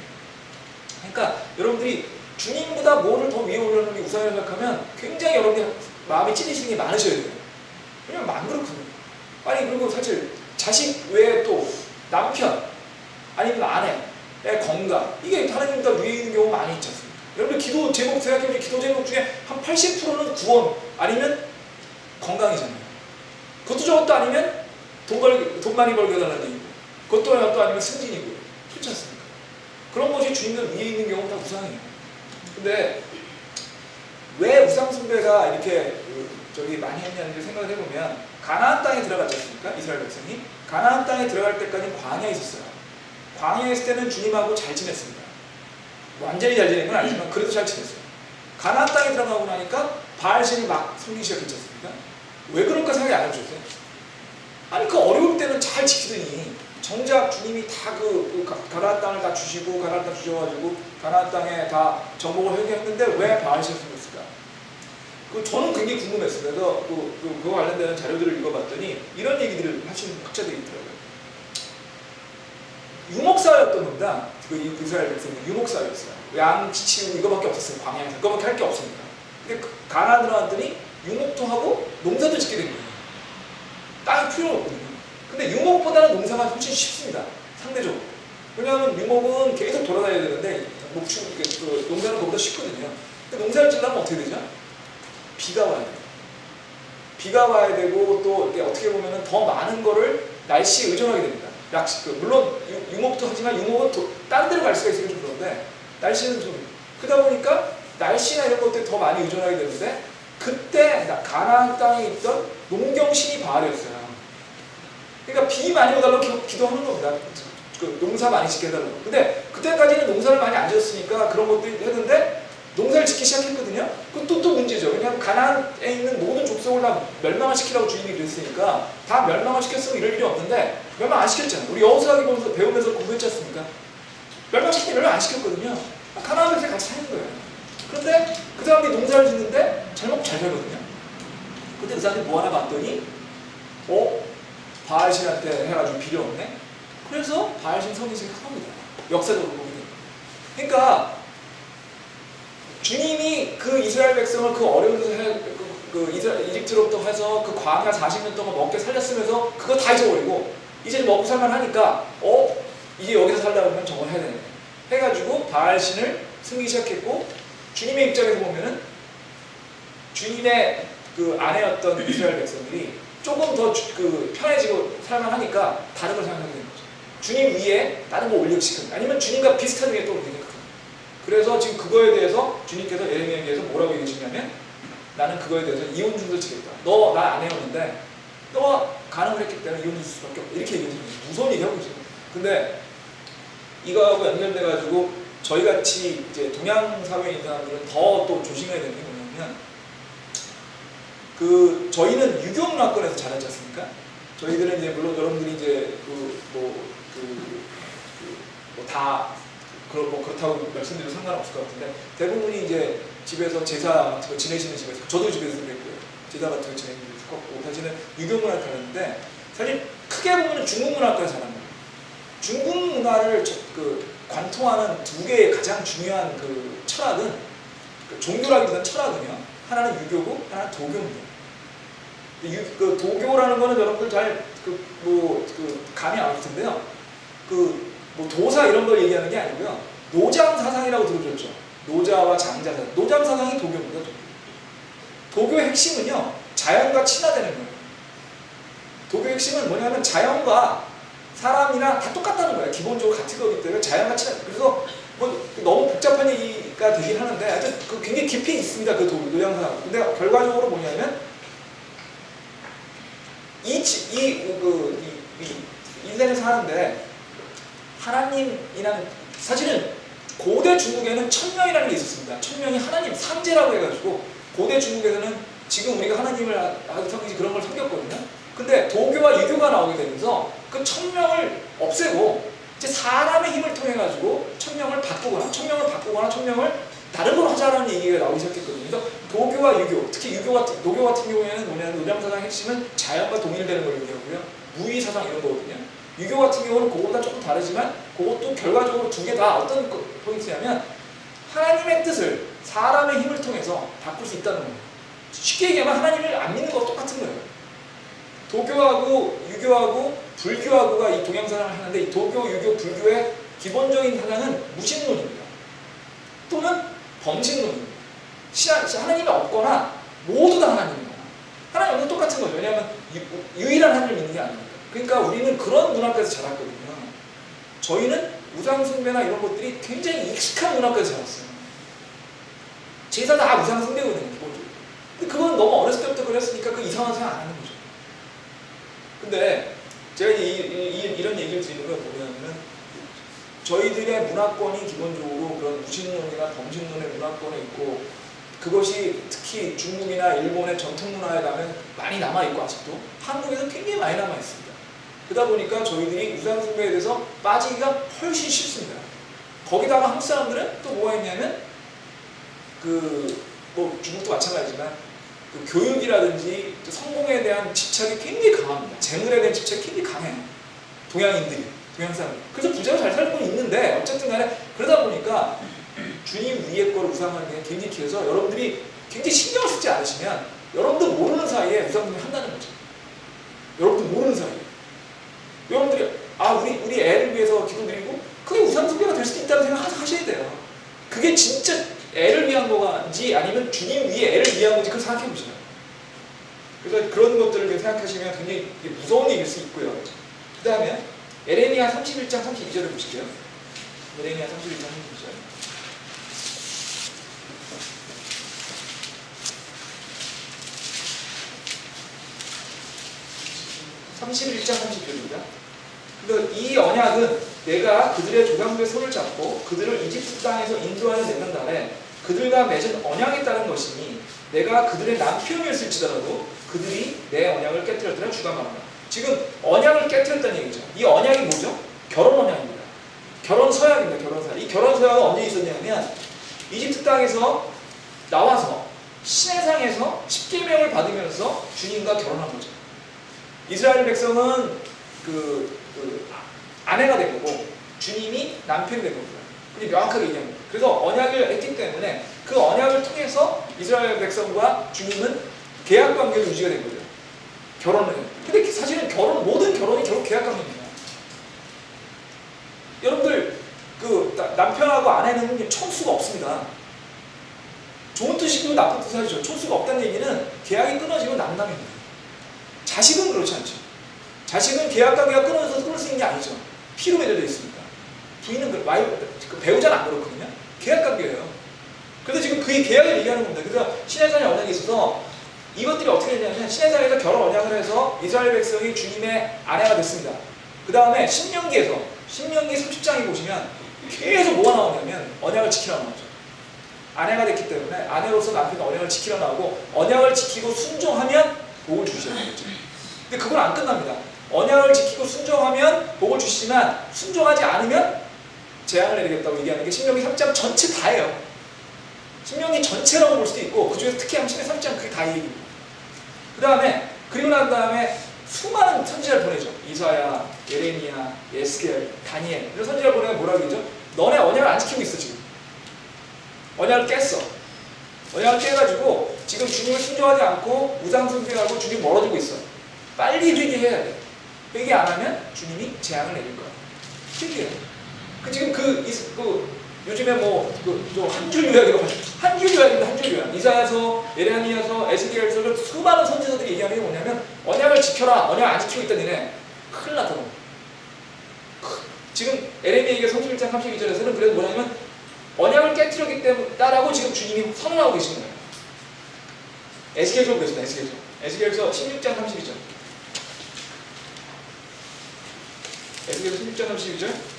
Speaker 1: 그러니까 여러분들이 주님보다 뭐를 더 위에 올려놓는 게 우선이라고 생각하면 굉장히 여러분들이 마음이 찔리시는 게 많으셔야 돼요. 왜냐면 안 그렇거든요. 아니 그리고 사실 자식 외에 또 남편 아니면 아내의 건강 이게 하나님보다 위에 있는 경우가 많이 있지 않습니까? 여러분들 기도 제목 생각해보면 기도 제목 중에 한 80%는 구원 아니면 건강이잖아요. 그것도 저것도 아니면 돈 많이 벌게 해달라는 얘기고 그것도 아니면 승진이고요. 그렇지 않습니까? 그런 것이 주님은 위에 있는 경우는 다 우상이에요. 근데 왜 우상숭배가 이렇게 저기 많이 했냐는 생각을 해보면 가나안 땅에 들어갔지 않습니까? 이스라엘 백성이 가나안 땅에 들어갈 때까지는 광야에 있었어요. 광야에 있을 때는 주님하고 잘 지냈습니다. 완전히 잘 지낸 건 아니지만 그래도 잘 지냈어요. 가나안 땅에 들어가고 나니까 바알신이 막 섬기기 시작했지 않습니까? 왜 그럴까 생각이 안 해보셨어요? 아니 그 어려울 때는 잘 지키더니 정작 주님이 다 가나안 땅을 다 주시고 가나안 땅 주셔가지고 가나안 땅에 다 정복을 했는데 왜 바알신을 섬겼을까? 저는 굉장히 궁금했어요. 그래서 그거 관련된 자료들을 읽어봤더니 이런 얘기들을 하시는 학자들이 있더라고요. 유목사였던 겁니다. 그 이스라엘 백성은 유목사였어요. 양 치우고 이거밖에 없었어요. 광야에서 그거밖에 할 게 없으니까. 근데 가나안 들어갔더니 유목도 하고 농사도 짓게 된 거예요. 땅이 필요가 없거든요. 근데 유목보다는 농사가 훨씬 쉽습니다. 상대적으로. 왜냐하면 유목은 계속 돌아다녀야 되는데 농사는 그보다 쉽거든요. 근데 농사를 지려면 어떻게 되죠? 비가 와야 돼요. 비가 와야 되고 또 어떻게 보면 더 많은 거를 날씨에 의존하게 됩니다. 물론 유목도 하지만 유목은 다른 데로 갈 수가 있으니까 좀 그런데 날씨는 좀 그러다 보니까 날씨나 이런 것들이 더 많이 의존하게 되는데 그때 가나안 땅에 있던 농경신이 바알이었어요. 그러니까 비 많이 오달라고 기도하는 겁니다. 농사 많이 짓게 해달라고. 근데 그때까지는 농사를 많이 안 지었으니까 그런 것도 했는데 농사를 짓기 시작했거든요. 그건 또 문제죠. 왜냐하면 가나안에 있는 모든 족속을 다 멸망을 시키라고 주인이 그랬으니까 다 멸망을 시켰으면 이럴 일이 없는데 멸망 안 시켰잖아요. 우리 여호수아기 배우면서 공부했지 않습니까? 멸망시키면 멸망 안 시켰거든요. 가나안 백성이 같이 사는 거예요. 그런데 그 사람들이 농사를 짓는데 잘 먹고 잘 살거든요. 근데 그 사람들이 뭐 하나 봤더니 바알신한테 해가지고 필요 없네. 그래서 바알신 성기시가 합니다. 역사적으로 보면. 그러니까 주님이 그 이스라엘 백성을 그 어려운 데서 이집트로부터 해서 그 광야 40년 동안 먹게 살렸으면서 그거 다 잊어버리고 이제 먹고 살만 하니까 이제 여기서 살다 보면 저걸 해야 되네 해가지고 바알신을 숨기기 시작했고 주님의 입장에서 보면은 주님의 그 아내였던 이스라엘 백성들이 조금 더 편해지고 살만하니까 다른 걸 생각하게 되는 거죠. 주님 위에 다른 거 올리시키는, 아니면 주님과 비슷한 위에 또 올리는. 그래서 지금 그거에 대해서 주님께서 예레미야에게서 뭐라고 얘기하시냐면, 나는 그거에 대해서 이혼 중도 치겠다. 너 나 아내였는데 너가 간음을 했기 때문에 이혼 줄 수밖에 없다. 이렇게 얘기해주는 거예요. 무서운 얘기하고 있어요. 근데 이거하고 연결돼가지고 저희같이 이제 동양 사회에 있는 사람들은 더 또 조심해야 되는 게 뭐냐면, 저희는 유교 문화권에서 자랐지 않습니까? 저희들은 이제 물론 여러분들이 이제 그렇다고 말씀드려도 상관없을 것 같은데, 대부분이 이제 집에서 제사 같은 거 지내시는 집에서, 저도 집에서 그랬고요. 제사 같은 거 지내는 집에서 컸고, 사실은 유교 문화권에 자랐는데, 사실 크게 보면 중국 문화권에 자란 거예요. 중국 문화를 관통하는 두 개의 가장 중요한 철학은, 종교라기보다는 철학은요, 하나는 유교고 하나는 도교입니다. 도교라는 거는 여러분들 잘 감이 안 올 텐데요. 도사 이런 걸 얘기하는 게 아니고요. 노장 사상이라고 들어보셨죠? 노자와 장자 사상. 노장 사상이 도교입니다. 도교의 핵심은요, 자연과 친화되는 거예요. 도교의 핵심은 뭐냐면 자연과 사람이나 다 똑같다는 거예요. 기본적으로 같은 거기 때문에 자연과 친화. 그래서 너무 복잡한 얘기가 되긴 하는데, 하여튼 굉장히 깊이 있습니다. 노장 사상. 근데 결과적으로 뭐냐면, 인생을 사는데 하나님이라는, 사실은 고대 중국에는 천명이라는 게 있었습니다. 천명이 하나님 상제라고 해가지고, 고대 중국에서는 지금 우리가 하나님을 섬기지 그런 걸 섬겼거든요. 근데 도교와 유교가 나오게 되면서 그 천명을 없애고 이제 사람의 힘을 통해 가지고 천명을 바꾸거나 천명을 다른 걸 하자라는 얘기가 나오기 시작했거든요. 그래서 도교와 유교, 특히 도교 같은 경우에는 뭐냐면, 노장사상의 핵심은 자연과 동일되는 걸 얘기하고요. 무의사상 이런 거거든요. 유교 같은 경우는 그거보다 조금 다르지만, 그것도 결과적으로 두 개 다 어떤 포인트냐면, 하나님의 뜻을 사람의 힘을 통해서 바꿀 수 있다는 거예요. 쉽게 얘기하면 하나님을 안 믿는 거와 똑같은 거예요. 도교하고 유교하고 불교하고가 이 동양사상을 하는데, 이 도교, 유교, 불교의 기본적인 사상은 무신론입니다. 또는 범신론입니다. 하나님이 없거나 모두 다 하나님입니다. 하나님 없는 똑같은 거죠. 왜냐하면 유일한 하나님을 믿는 게 아닙니다. 그러니까 우리는 그런 문화권에서 자랐거든요. 저희는 우상숭배나 이런 것들이 굉장히 익숙한 문화권에서 자랐어요. 제사 다 우상숭배거든요, 기본적으로. 근데 그건 너무 어렸을 때부터 그랬으니까 그 이상한 생각 안 하는 거죠. 근데 제가 이런 얘기를 드리는 걸 보면은, 저희들의 문화권이 기본적으로 그런 무신론이나 범신론의 문화권에 있고, 그것이 특히 중국이나 일본의 전통 문화에 가면 많이 남아있고, 아직도 한국에서 굉장히 많이 남아있습니다. 그러다 보니까 저희들이 우상숭배에 대해서 빠지기가 훨씬 쉽습니다. 거기다가 한국 사람들은 또 뭐가 있냐면, 중국도 마찬가지지만, 교육이라든지 성공에 대한 집착이 굉장히 강합니다. 재물에 대한 집착이 굉장히 강해요. 동양 사람. 그래서 부자로 잘 살고 있는데, 어쨌든 간에 그러다 보니까 주님 위에 거를 우상하는 게 굉장히 길어서, 여러분들이 굉장히 신경을 쓰지 않으시면 여러분들 모르는 사이에 우상숭배 한다는 거죠. 여러분들 모르는 사이에. 여러분들이 우리 애를 위해서 기도드리고, 그게 우상숭배가 될 수도 있다는 생각 하셔야 돼요. 그게 진짜 애를 위한 건지 아니면 주님 위에 애를 위한 건지 그걸 생각해 보시죠. 그래서 그런 것들을 생각하시면 굉장히 무서운 얘기일 수 있고요. 그 다음에 예레미야 31장 32절을 보실게요. 예레미야 31장 32절. 31장 30절입니다. 그러니까 이 언약은 내가 그들의 조상들의 손을 잡고 그들을 이집트 땅에서 인도하여 내는 날에 그들과 맺은 언약에 따른 것이니, 내가 그들의 남편이었을지라도 그들이 내 언약을 깨뜨렸더라 주가 말한다. 지금 언약을 깨뜨렸다는 얘기죠. 이 언약이 뭐죠? 결혼 언약입니다. 결혼 서약입니다. 결혼 서약. 이 결혼 서약은 언제 있었냐면, 이집트 땅에서 나와서 시내상에서 십계명을 받으면서 주님과 결혼한 거죠. 이스라엘 백성은 아내가 된 거고, 주님이 남편이 된 겁니다. 이게 명확하게 얘기합니다. 그래서 언약을 했기 때문에 그 언약을 통해서 이스라엘 백성과 주님은 계약 관계로 유지가 된 거죠. 결혼을 해요. 근데 사실은 모든 결혼이 결국 계약 관계입니다. 여러분들 남편하고 아내는 총수가 없습니다. 좋은 뜻이고 나쁜 뜻을 하죠. 촌수가 없다는 얘기는 계약이 끊어지면 남남입니다. 자식은 그렇지 않죠. 자식은 계약 관계가 끊어져서 끊을 수 있는 게 아니죠. 피로 맺어져 있으니까. 부인은 그 배우자는 안 그렇거든요. 계약 관계예요. 그래서 지금 그의 계약을 얘기하는 겁니다. 그래서 시내산의 언약에 있어서 이것들이 어떻게 되냐면 시내산에서 결혼 언약을 해서 이스라엘 백성이 주님의 아내가 됐습니다. 그 다음에 신명기 30장에 보시면 계속 뭐가 나오냐면 언약을 지키라 나오죠. 아내가 됐기 때문에 아내로서 남편이 언약을 지키라 나오고 언약을 지키고 순종하면 복을 주시는 거죠. 근데 그건 안 끝납니다. 언약을 지키고 순종하면 복을 주시지만 순종하지 않으면 재앙을 내리겠다고 얘기하는 게 신명기 3장 전체 다예요. 신명기 전체라고 볼 수도 있고 그 중에서 특히 신명기 3장 그게 다 얘기입니다. 그 다음에 그리고 난 다음에 수많은 선지자를 보내죠. 이사야, 예레미야, 에스겔, 다니엘 이런 선지자를 보내면 뭐라고 그러죠? 너네 언약을 안 지키고 있어 지금. 언약을 깼어. 언약을 깨가지고 지금 주님을 순종하지 않고 우상 숭배하고 주님 멀어지고 있어. 빨리 회개해야 돼. 회개 안 하면 주님이 재앙을 내릴 거야. 회개해. 지금 요즘에 한 줄 요약이라고 하죠. 한 줄 요약입니다. 한 줄 요약. 이사야서, 예레미야서, 에스겔서 수많은 선지자들이 얘기하는 게 뭐냐면 언약을 지켜라. 언약 안 지키고 있다 니네. 큰일 났다. 지금 에레미야에게 성경 1장 32절에서는 그래서 뭐냐면 언약을 깨트렸기 때문이다라고 지금 주님이 선언하고 계시는 거예요. 에스겔서 보겠습니다. 에스겔서 16장 32절. 에스겔서 16장 32절.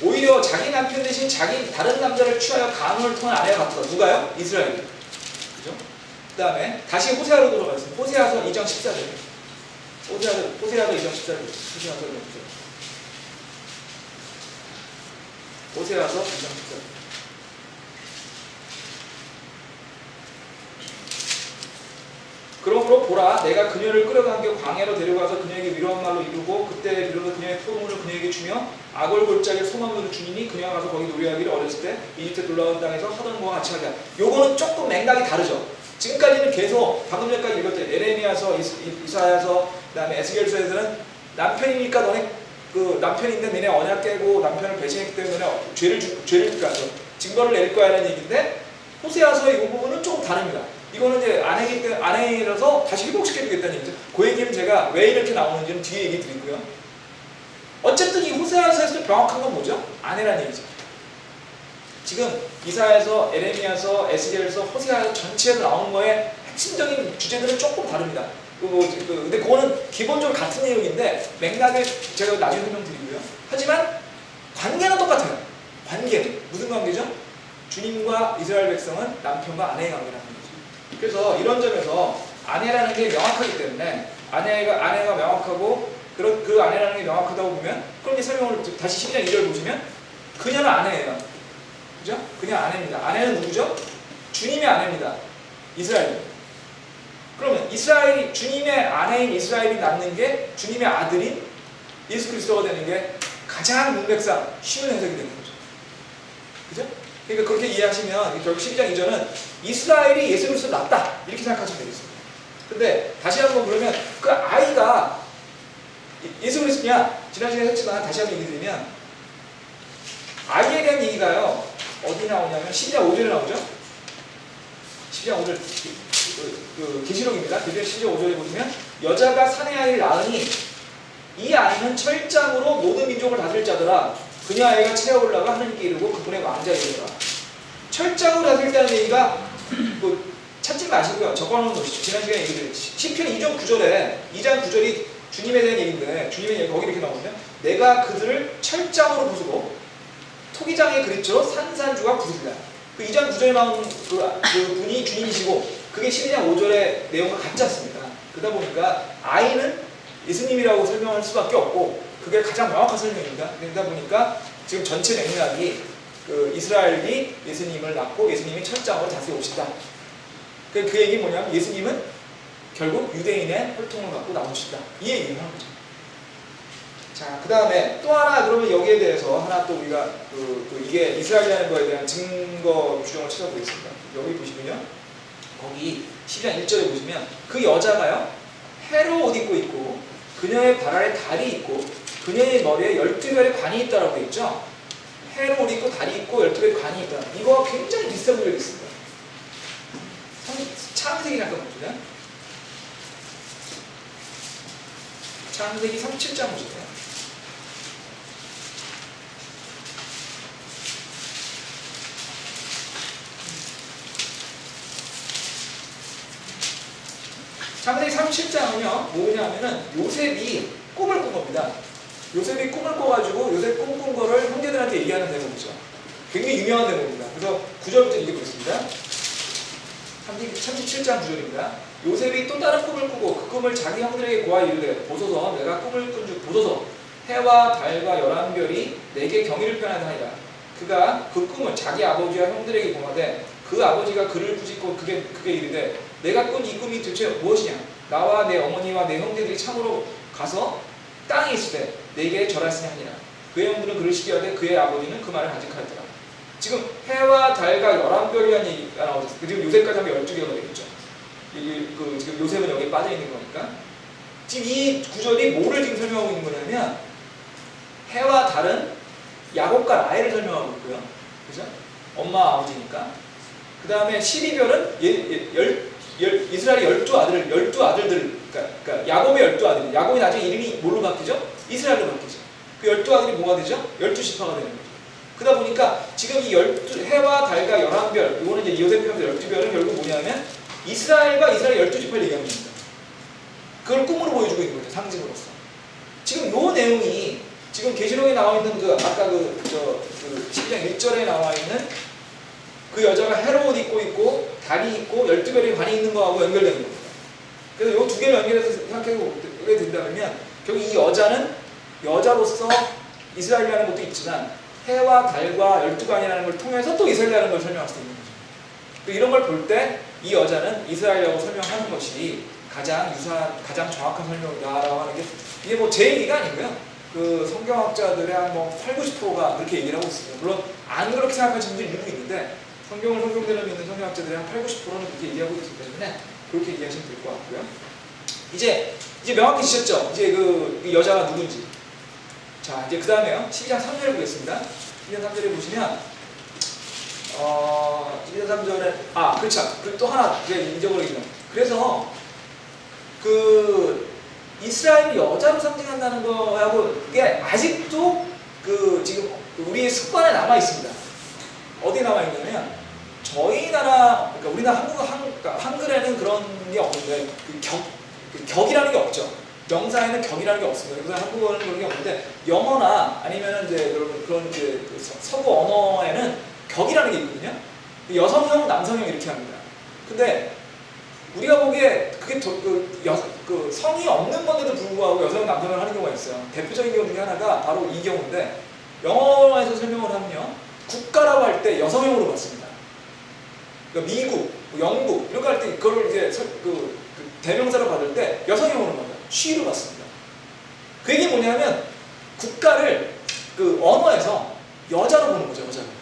Speaker 1: 오히려 자기 남편 대신 자기 다른 남자를 취하여 간음을 통한 아내가 같다. 누가요? 이스라엘이. 그죠? 그 다음에 다시 호세아로 돌아가겠습니다. 호세아서 2장 14절. 호세아서 2장 14절. 호세아서 2장 14절. 그러므로 보라 내가 그녀를 끌어당겨 광야로 데려가서 그녀에게 위로한 말로 이루고 그때 비로소 그녀의 포도물을 그녀에게 주며 악을 골짜기에 소망으로 주니니 그녀가 가서 거기 노래하기를 어렸을 때 이집트 놀라운 땅에서 하던 것과 같이 하자. 요거는 조금 맥락이 다르죠. 지금까지는 계속 방금 전까지 읽었던 에레미야서, 이사야서, 그다음에 에스겔서에서는 남편이니까 너네 그 남편인데 너네 언약 깨고 남편을 배신했기 때문에 너네 죄를 가서 증거를 낼 거야라는 얘기인데 호세아서의 이 부분은 조금 다릅니다. 이거는 이제 아내라서 다시 회복시켜주겠다는 얘기죠. 그 얘기는 제가 왜 이렇게 나오는지는 뒤에 얘기 드리고요. 어쨌든 이 호세아서에서 명확한 건 뭐죠? 아내라는 얘기죠. 지금 이사야서, 에레미야서, 에스겔서, 호세아서 전체에서 나오는 거에 핵심적인 주제들은 조금 다릅니다. 근데 그거는 기본적으로 같은 내용인데 맥락을 제가 나중에 설명드리고요. 하지만 관계는 똑같아요. 관계는 무슨 관계죠? 주님과 이스라엘 백성은 남편과 아내의 관계라는 거죠. 그래서 이런 점에서 아내라는 게 명확하기 때문에 아내가 명확하고 그 아내라는 게 명확하다고 보면 그럼 이제 설명을 다시 12장 2절 보시면 그녀는 아내예요. 그죠? 그녀 아내입니다. 아내는 누구죠? 주님의 아내입니다. 이스라엘. 그러면 이스라엘이 주님의 아내인 이스라엘이 낳는 게 주님의 아들인 예수 그리스도가 되는 게 가장 문맥상 쉬운 해석이 되는 거죠. 그죠? 그러니까 그렇게 이해하시면 결국 12장 2절은 이스라엘이 예수 그리스도를 낳았다 이렇게 생각하시면 되겠습니다. 근데 다시 한번 그러면 그 아이가 예수 그리스도냐? 지난 시간에 했지만 다시 한번 얘기 드리면 아이에 대한 얘기가요 어디 나오냐면 12장 5절에 나오죠. 12장 5절 계시록입니다. 계시록 12장 5절에 보시면 여자가 사내 아이를 낳으니 이 아이는 철장으로 모든 민족을 다스릴 자더라. 그녀 아이가 채에 올라가 하느님께 이르고 그분의 왕자에 이르더라. 철장으로 다스린다는 얘기가 찾지 마시고요. 적어놓은 것이죠. 지난 시간에 얘기를 시편 2장 9절이 주님에 대한 얘기인데 주님의 얘기 거기 이렇게 나오거든요. 내가 그들을 철장으로 부수고 토기장의 그릇으로 산산주가 부수리라. 그 2장 9절에 나온 그 분이 주님이시고 그게 12장 5절의 내용과 같지 않습니까? 그러다 보니까 아이는 예수님이라고 설명할 수밖에 없고 그게 가장 명확한 설명입니다. 그러다 보니까 지금 전체 맥락이 이스라엘이 예수님을 낳고 예수님이 철장으로 다스려 오신다. 그 얘기는 뭐냐면 예수님은 결국 유대인의 혈통을 갖고 나오신다. 이 얘기를 하는 거죠. 자, 그 다음에 또 하나 그러면 여기에 대해서 하나 또 우리가 이게 이스라엘이라는 거에 대한 증거 규정을 찾아보겠습니다. 여기 보시면요. 거기 12장 1절에 보시면 그 여자가요. 해로 옷 입고 있고 그녀의 발 아래 달이 있고 그녀의 머리에 12별의 관이 있다라고 되어 있죠. 해로 옷 있고 다리 있고 12개의 관이 있다. 이거와 굉장히 비슷한 구절이 있습니다. 창세기 잠깐 보시죠. 창세기 37장 보세요. 창세기 37장은요, 뭐냐면은 요셉이 꿈을 꾼 겁니다. 요셉이 꿈을 꿔가지고 요셉 꿈 꾼 거를 형제들한테 얘기하는 대목이죠. 굉장히 유명한 대목입니다. 그래서 9절부터 읽어보겠습니다. 37장 9절입니다. 요셉이 또 다른 꿈을 꾸고 그 꿈을 자기 형들에게 고하여 이르되 보소서 내가 꿈을 꾼 줄 보소서 해와 달과 열한 별이 내게 경의를 표하나이다 하니라. 그가 그 꿈을 자기 아버지와 형들에게 고하되 그 아버지가 그를 부짓고 그게 이르되 내가 꾼 이 꿈이 도대체 무엇이냐? 나와 내 어머니와 내 형제들이 참으로 가서 땅에 있을 때 내게 절하시냐 하니라. 그의 형들은 그를 시기하되 그의 아버지는 그 말을 간직하였더라. 지금 해와 달과 열한 별이라는 얘기가 나오죠. 그리고 요셉까지 하면 12개가 되겠죠. 지금 요셉은 여기에 빠져 있는 거니까. 지금 이 구절이 뭐를 지금 설명하고 있는 거냐면 해와 달은 야곱과 라헬을 설명하고 있고요. 그죠? 엄마 아버지니까. 그 다음에 12별은 이스라엘의 12아들들, 그러니까 야곱의 12아들. 야곱이 나중에 이름이 뭘로 바뀌죠? 이스라엘로 바뀌죠. 그 12아들이 뭐가 되죠? 12지파가 되는 거죠. 그러다 보니까 지금 이 해와 달과 11별, 이거는 이제 요셉 편에서 12별은 결국 뭐냐면 이스라엘과 이스라엘 12지파를 얘기하는 겁니다. 그걸 꿈으로 보여주고 있는 거죠. 상징으로서. 지금 요 내용이 지금 계시록에 나와 있는 아까 12장 1절에 나와 있는 그 여자가 해로 옷 입고 있고 달이 있고 12별의 관이 있는 거하고 연결되는 겁니다. 그래서 요 두 개를 연결해서 생각해보게 된다면 결국 이 여자는 여자로서 이스라엘이라는 것도 있지만 해와 달과 12관이라는 걸 통해서 또 이스라엘이라는 걸 설명할 수 있는 거죠. 이런 걸 볼 때 이 여자는 이스라엘이라고 설명하는 것이 가장 유사한, 가장 정확한 설명이다라고 하는 게 이게 뭐 제 얘기가 아니고요. 그 성경학자들의 한 8, 90%가 그렇게 얘기를 하고 있습니다. 물론 안 그렇게 생각하시는 분들이 일부 있는데 성경을 성경대로 믿는 성경학자들의 한 8, 90%는 그렇게 얘기하고 있기 때문에 그렇게 얘기하시면 될 것 같고요. 이제 명확해지셨죠? 이제 이 여자가 누군지. 자, 이제 그 다음에요. 12장 3절을 보겠습니다. 12장 3절에 보시면 12장 3절에 그렇죠. 또 하나 잊어버리기는. 그래서 이스라엘 여자로 상징한다는 거하고 그게 아직도 지금 우리의 습관에 남아 있습니다. 어디에 남아 있냐면 저희 나라, 그러니까 우리나라 한글에는 그런 게 없는데 격이라는 게 없죠. 명사에는 격이라는 게 없습니다. 그래서 한국어는 그런 게 없는데 영어나 아니면은 이제 그런 서구 언어에는 격이라는 게 있거든요. 여성형, 남성형 이렇게 합니다. 근데 우리가 보기에 그게 성이 없는 건데도 불구하고 여성, 남성을 하는 경우가 있어요. 대표적인 경우 중에 하나가 바로 이 경우인데 영어에서 설명을 하면요. 국가라고 할 때 여성형으로 받습니다. 그러니까 미국, 영국 이런 거 할 때 그걸 이제 대명사로 받을 때 여성형으로 받아요. she로 받습니다. 그 얘기 뭐냐면 국가를 언어에서 여자로 보는 거죠. 여자로.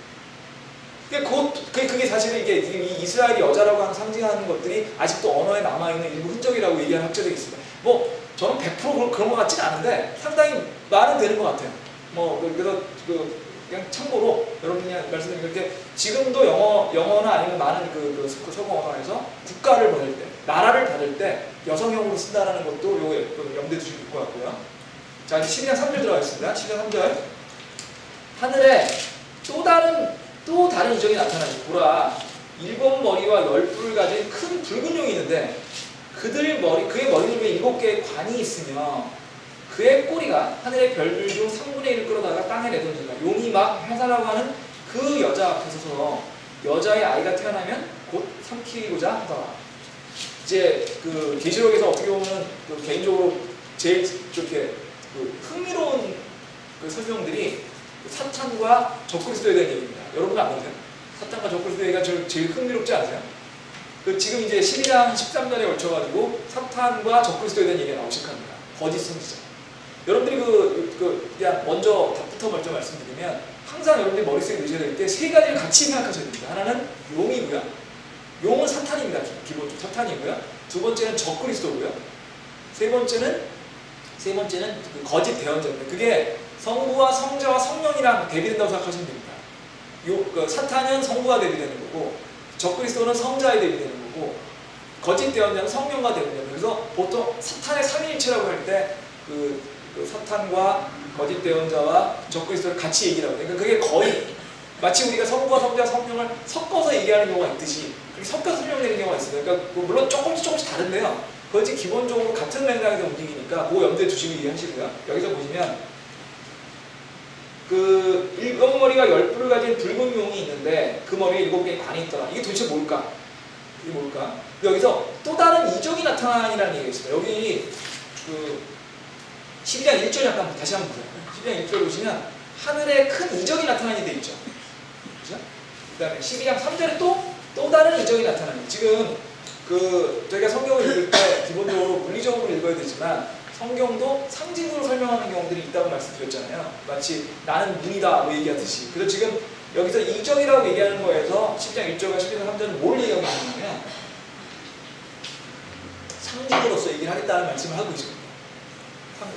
Speaker 1: 그게 사실은 이게 지금 이 이스라엘이 여자라고 하는 상징하는 것들이 아직도 언어에 남아있는 일부 흔적이라고 얘기하는 학자들이 있습니다. 저는 100% 그런 것 같지는 않은데 상당히 말은 되는 것 같아요. 그래서 그냥 참고로 여러분이 말씀드린 게 지금도 영어나 아니면 많은 서구 언어에서 국가를 받을 때, 나라를 받을 때 여성형으로 쓴다는 것도 요거 염두에 두시면 될 것 같고요. 자, 이제 12장 3절 들어가겠습니다. 12장 3절. 하늘에 또 다른 이적이 나타나지. 보라, 7머리와 10뿔을 가진 큰 붉은 용이 있는데 그의 머리 중에 7개의 관이 있으며 그의 꼬리가 하늘의 별들 중 3분의 1을 끌어다가 땅에 내던진다. 용이 막 해산하고 하는 그 여자 앞에 서서 여자의 아이가 태어나면 곧 삼키고자 하더라. 이제 계시록에서 어떻게 보면 개인적으로 제일 이렇게 흥미로운 설명들이 사탄과 적그리스도에 대한 얘기입니다. 여러분 안 보세요? 사탄과 적그리스도 얘기가 제일 흥미롭지 않으세요? 지금 이제 12장 13절에 걸쳐가지고 사탄과 적그리스도에 대한 얘기가 나오기 시작합니다. 거짓 선지자. 여러분들이 그냥 먼저 답부터 먼저 말씀드리면 항상 여러분들이 머릿속에 넣으셔야 될 때 3가지를 같이 생각하셔야 됩니다. 하나는 용이고요. 용은 사탄입니다. 기본적으로 사탄이고요. 두 번째는 적그리스도고요. 세 번째는 거짓 대언자입니다. 그게 성부와 성자와 성령이랑 대비된다고 생각하시면 됩니다. 사탄은 성부가 대비되는 거고 적그리스도는 성자에 대비되는 거고 거짓 대언자는 성령과 대비되는 거예요. 그래서 보통 사탄의 삼위일체라고 할 때 그 사탄과 거짓 대언자와 적그리스도를 같이 얘기를 하거든요. 그러니까 그게 거의 마치 우리가 성부와 성자, 성령을 섞어서 얘기하는 경우가 있듯이 그렇게 섞어서 설명되는 경우가 있어요. 그러니까 물론 조금씩 다른데요. 그것이 기본적으로 같은 맥락에서 움직이니까 그거 염두에 두시고 이해하시고요. 여기서 보시면 그 일곱 머리가 10뿔을 가진 붉은 용이 있는데 그 머리에 7개의 관이 있더라. 이게 도대체 뭘까? 이게 뭘까? 여기서 또 다른 이적이 나타나니라는 얘기가 있어요. 여기 그 12장 1절 잠깐 다시 한번 보세요. 12장 1절 보시면 하늘에 큰 이적이 나타나니 돼 있죠. 그죠? 그 다음에 12장 3절에 또 다른 이적이 나타나니. 지금 그 저희가 성경을 읽을 때 기본적으로 물리적으로 읽어야 되지만 성경도 상징으로 설명하는 경우들이 있다고 말씀드렸잖아요. 마치 나는 문이다 뭐 얘기하듯이. 그래서 지금 여기서 이적이라고 얘기하는 거에서 10장 1절과 12장 3절은 뭘 얘기하고 있냐면 상징으로서 얘기를 하겠다는 말씀을 하고 있습니다.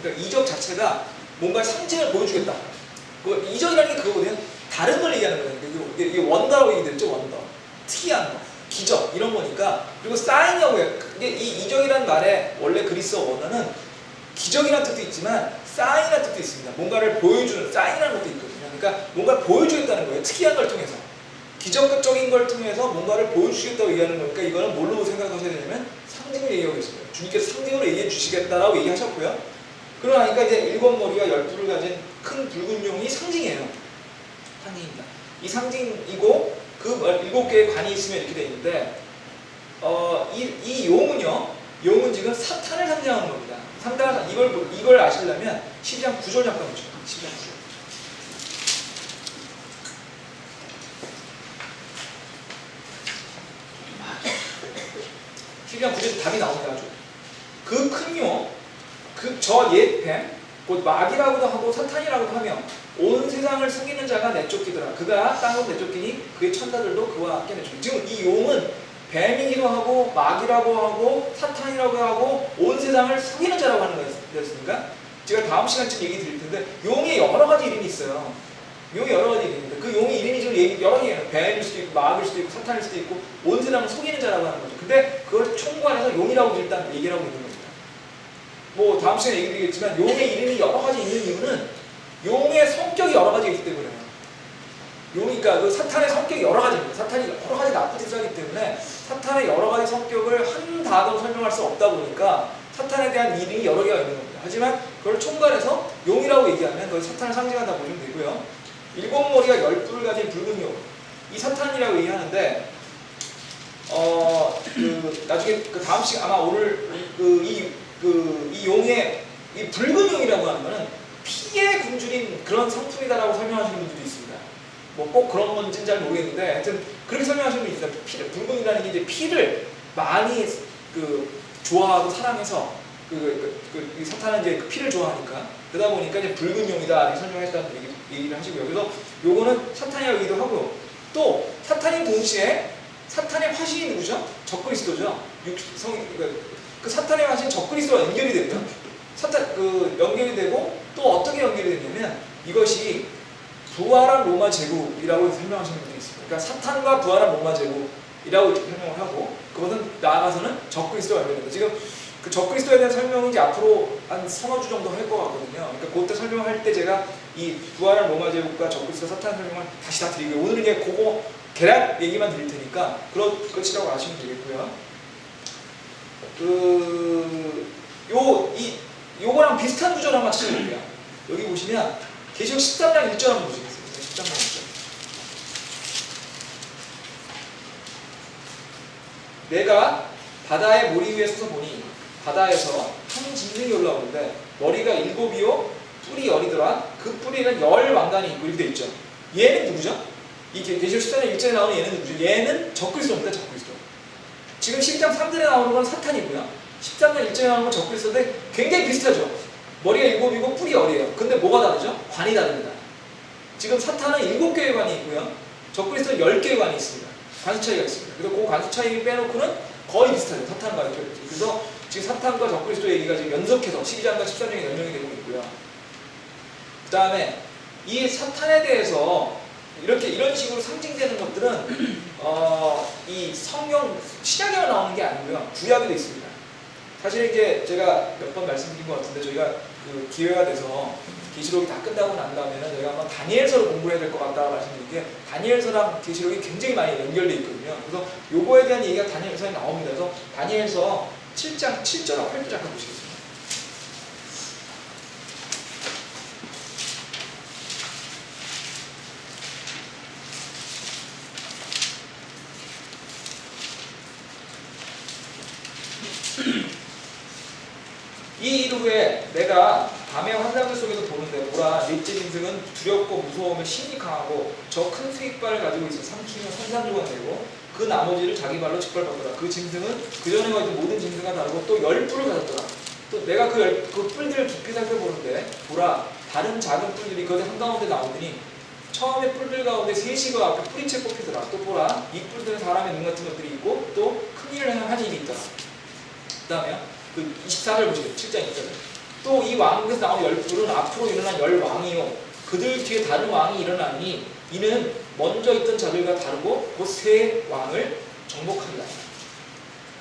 Speaker 1: 그러니까 이적 자체가 뭔가 상징을 보여주겠다. 이적이라는 게 그거거든요. 다른 걸 얘기하는 거예요. 이게 원더라고 얘기됐죠. 원더. 특이한 거. 기적 이런 거니까. 그리고 사인이라고 해요. 이 이적이라는 말에 원래 그리스어 원어는 기적이라는 뜻도 있지만 사인이라는 뜻도 있습니다. 뭔가를 보여주는 사인이라는 것도 있거든요. 그러니까 뭔가를 보여주겠다는 거예요. 특이한 걸 통해서. 기적적인 걸 통해서 뭔가를 보여주시겠다고 얘기하는 거니까 이거는 뭘로 생각하셔야 되냐면 상징을 얘기하고 계세요. 주님께서 상징으로 얘기해 주시겠다라고 얘기하셨고요. 그러니까 이제 7머리와 10뿔을 가진 큰 붉은 용이 상징이에요. 상징입니다. 이 상징이고 그 7개의 관이 있으면 이렇게 되어 있는데 이 용은 지금 사탄을 상징하는 겁니다. 상당한 이걸 아시려면 12장 9절 잠깐 보죠. 12장 9절. 12장 9절에 답이 나옵니다. 그 큰 용, 저 옛 뱀, 곧 마귀라고도 하고 사탄이라고도 하며 온 세상을 속이는 자가 내쫓기더라. 그가 땅으로 내쫓기니 그의 천사들도 그와 함께 내쫓기. 지금 이 용은 뱀이기도 하고 마귀라고 하고 사탄이라고 하고 온 세상을 속이는 자라고 하는 거였습니까? 제가 다음 시간쯤 얘기 드릴 텐데 용에 여러 가지 이름이 있어요. 용이 여러 가지 이름인데 그 용의 이름이 지금 여러 개예요. 뱀일 수도 있고 마귀일 수도 있고 사탄일 수도 있고 온 세상을 속이는 자라고 하는 거죠. 근데 그걸 총괄해서 용이라고 일단 얘기를 하고 있는 겁니다. 뭐 다음 시간에 얘기 드리겠지만 용의 이름이 여러 가지 있는 이유는 용의 성격이 여러 가지가 있기 때문에요. 그러니까 그 사탄의 성격이 여러 가지입니다. 사탄이 여러 가지 나쁜 짓을 하기 때문에 사탄의 여러 가지 성격을 한 단어로 설명할 수 없다 보니까 사탄에 대한 이름이 여러 개가 있는 겁니다. 하지만 그걸 총괄해서 용이라고 얘기하면 그걸 사탄을 상징한다 보시면 되고요. 7머리가 10뿔을 가진 붉은 용, 이 사탄이라고 얘기하는데 나중에 그 다음 시간 아마 오늘 이 용의 이 붉은 용이라고 하는 거는 피에 굶주린 그런 상품이다라고 설명하시는 분들도 있습니다. 뭐 꼭 그런 건지는 잘 모르겠는데 하여튼 그렇게 설명하시는 분이 있어요. 붉은이라는 게 이제 피를 많이 좋아하고 사랑해서 이 사탄은 이제 피를 좋아하니까 그러다 보니까 이제 붉은 용이다 이렇게 설명했다는 얘기를 하시고요. 그래서 요거는 사탄이라고 얘기도 하고요. 또 사탄인 동시에 사탄의 화신이 누구죠? 적그리스도죠. 그 사탄의 화신 적그리스도와 연결이 되고요. 연결이 되고 또 어떻게 연결이 되냐면 이것이 부활한 로마 제국이라고 설명하시는 분들이 있습니다. 그러니까 사탄과 부활한 로마 제국이라고 설명을 하고 그것은 나아가서는 적그리스도와 연결됩니다. 지금 그 적그리스도에 대한 설명은 이제 앞으로 한 서너 주 정도 할 것 같거든요. 그러니까 그때 설명할 때 제가 이 부활한 로마 제국과 적그리스도 사탄 설명을 다시 다 드리고요. 오늘은 이제 그거 대략 얘기만 드릴 테니까 그렇지라고 아시면 되겠고요. 요거랑 비슷한 구조를 한번 찾아볼게요. 여기 보시면 계시록 13장 1절 한번 보시겠습니다. 13장 1절. 내가 바다의 모리 위에 서서 보니 바다에서 한 짐승이 올라오는데 머리가 7이요 뿔이 10이더라. 그 뿔에는 10왕관이 있고 이렇게 돼 있죠. 얘는 누구죠? 이 계시록 14장 1절에 나오는 얘는 누구죠? 얘는 적그리스도입니다. 적그리스도. 지금 12장 3절에 나오는 건 사탄이고요. 13장 1절에 나오는 건 적그리스도인데 굉장히 비슷하죠. 머리가 7이고 뿔이 10이에요. 근데 뭐가 다르죠? 관이 다릅니다. 지금 사탄은 7개의 관이 있고요. 적그리스도는 10개의 관이 있습니다. 관수 차이가 있습니다. 그래서 그 관수 차이 빼놓고는 거의 비슷하죠. 사탄과 이렇게. 그래서 지금 사탄과 적그리스도 얘기가 지금 연속해서 12장과 13장에 연명이 되고 있고요. 그 다음에 이 사탄에 대해서 이런 식으로 상징되는 것들은 이 성경 신약에만 나오는 게 아니고요, 구약에도 있습니다. 사실 이제 제가 몇 번 말씀드린 것 같은데, 저희가 그 기회가 돼서 계시록이 다 끝나고 난 다음에는 저희가 한번 다니엘서를 공부해야 될 것 같다고 말씀드린 게, 다니엘서랑 계시록이 굉장히 많이 연결되어 있거든요. 그래서 요거에 대한 얘기가 다니엘서에 나옵니다. 그래서 다니엘서 7장 7절하고 8절 잠깐 보시겠습니다. 이 일 후에 내가 밤의 환상들 속에서 보는데, 보라, 넷째 짐승은 두렵고 무서우며 힘이 강하고 저 큰 수익발을 가지고 있어 삼키며 산산조각 내고 그 나머지를 자기 발로 짓밟았더라. 그 짐승은 그전에 가진 모든 짐승과 다르고 또 10뿔을 가졌더라. 또 내가 그 뿔들을 깊이 살펴보는데, 보라, 다른 작은 뿔들이 그 한가운데 나오더니 처음에 뿔들 가운데 셋이 앞에 뿌리채 뽑히더라. 또 보라, 이 뿔들은 사람의 눈 같은 것들이 있고 또 큰 일을 한 입이 있더라. 그 다음에 그 24절 보시겠어요. 7장 2절. 또 이 왕국에서 나온 10뿔은 앞으로 일어난 10왕이요 그들 뒤에 다른 왕이 일어나니 이는 먼저 있던 자들과 다르고 곧 새 왕을 정복한다.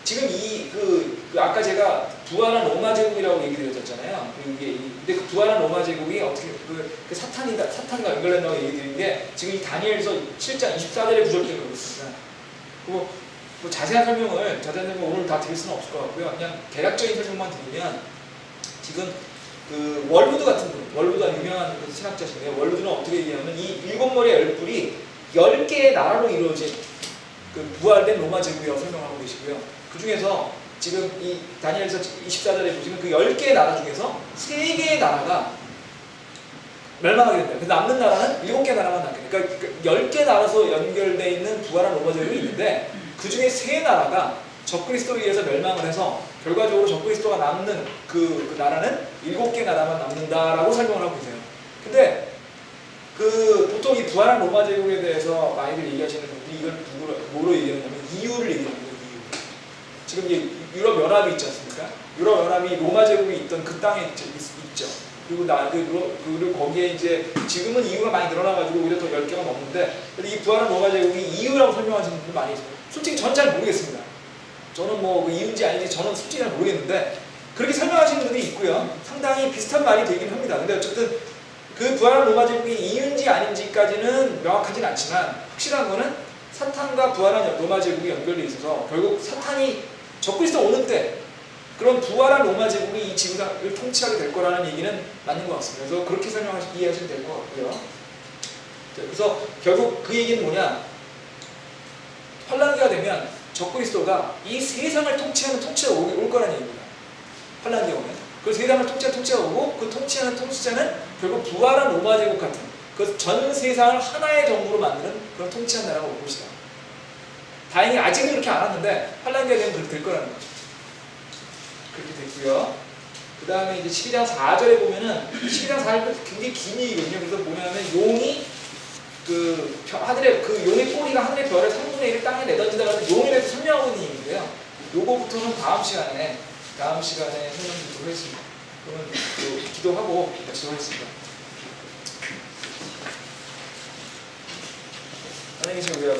Speaker 1: 지금 아까 제가 부활한 로마 제국이라고 얘기 드렸잖아요. 근데 그 부활한 로마 제국이 어떻게 그 사탄과 연결된다고 얘기 드린 게, 지금 이 다니엘서 7장 24절에 구절되고 있습니다. 뭐 자세한 설명을 오늘 다 드릴 수는 없을 것 같고요. 그냥 대략적인 설명만 드리면, 지금 그 월루드 같은 분, 월루드가 유명한 그 신학자신데요. 월루드는 어떻게 얘기하면 이 7머리의 10뿔이 10개의 나라로 이루어진 그 부활된 로마 제국이라고 설명하고 계시고요. 그 중에서 지금 이 다니엘서 24절에 보시면 그 10개의 나라 중에서 3개의 나라가 멸망하게 됩니다. 그래서 남는 나라는 7개 나라만 남게 돼요. 그러니까 10개 나라에서 연결되어 있는 부활한 로마 제국이 있는데, 그 중에 3나라가 적그리스도에 의해서 멸망을 해서 결과적으로 적그리스도가 남는 그 나라는 7개 나라만 남는다라고 설명을 하고 계세요. 근데 보통 이 부활한 로마 제국에 대해서 많이들 얘기하시는 분들이 이걸 뭐로 얘기하냐면 이유를 얘기합니다. 이유. 지금 이제 유럽 연합이 있지 않습니까? 유럽 연합이 로마 제국이 있던 그 땅에 있죠. 그리고 거기에 이제 지금은 이유가 많이 늘어나가지고 오히려 더 10개가 넘는데, 근데 이 부활한 로마 제국이 이유라고 설명하시는 분들 많이 있어요. 솔직히 저는 잘 모르겠습니다. 저는 뭐 그 이유인지 아닌지 저는 솔직히 잘 모르겠는데, 그렇게 설명하시는 분들이 있고요. 상당히 비슷한 말이 되긴 합니다. 근데 어쨌든 그 부활한 로마 제국이 이유인지 아닌지까지는 명확하진 않지만, 확실한 거는 사탄과 부활한 로마 제국이 연결돼 있어서 결국 사탄이 적그리스도 오는 때 그런 부활한 로마 제국이 이 지구상을 통치하게 될 거라는 얘기는 맞는 것 같습니다. 그래서 그렇게 이해하시면 될 것 같고요. 그래서 결국 그 얘기는 뭐냐, 환란기가 되면 적그리스도가 이 세상을 통치하는 통치가 올 거라는 얘기입니다. 환란기가 오면 그 세상을 통치하는 통치가 오고, 그 통치하는 통치자는 결국 부활한 로마 제국 같은 그 전 세상을 하나의 정부로 만드는 그런 통치한 나라가 올 것이다. 다행히 아직은 그렇게 안 왔는데 환란기가 되면 그렇게 될 거라는 거죠. 그렇게 됐고요. 그 다음에 이제 12장 4절에 보면은 12장 4절도 굉장히 긴 얘기거든요. 그래서 뭐냐면 용이 용의 꼬리가 하늘의 별의 3분의 1을 땅에 내던지다가 용에 대해서 설명하고 있는 얘기인데요. 요거부터는 다음 시간에 설명드리도록 하겠습니다. 그러면 또 기도하고 마치도록 하겠습니다. 하나님 계신 우리